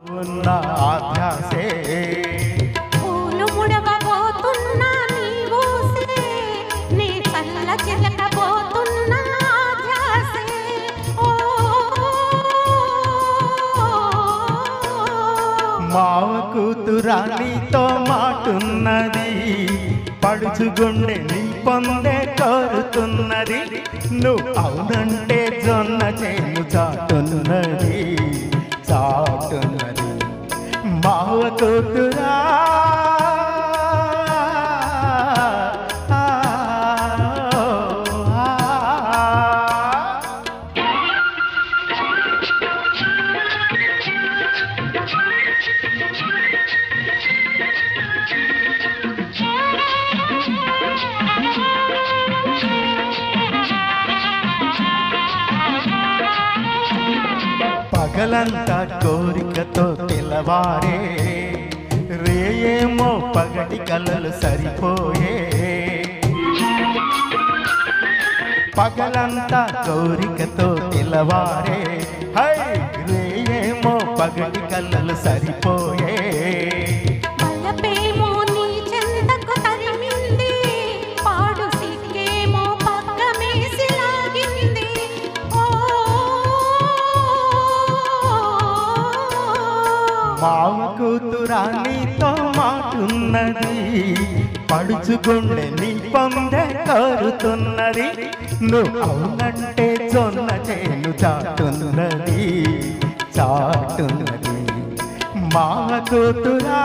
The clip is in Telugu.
ఉన్న ఆధ్యాసే పూలు ముడవబోతున్నా నీవూసే నీ చల్ల చిలకబోతున్నా ఆధ్యాసే ఓ మావ కూతురానితో మాటున్నది పడుచుగుండె నీ పొందే కోరుతున్నది నువ్వు అవునంటే జొన్న చేను చాటున్నది చాటున్నది మావ కూతురా పగలంతా కోరికతో తెల్లవారే రేయేమో పగటి కలలు సరిపోయే పగలంతా కోరికతో తెల్లవారే హై రేయేమో పగటి కలలు సరిపోయే వలపేమో నీ చెంతకు తరిమింది పాడు సిగ్గేమో పక్కమేసి లాగింది ఓ మావ కూతురానితో మాటున్నది పడుచుగుండె నీ పొందే కోరుతున్నది నువ్వు అవునంటే జొన్న చేను చాటున్నది చాటున్నది మావ కూతురా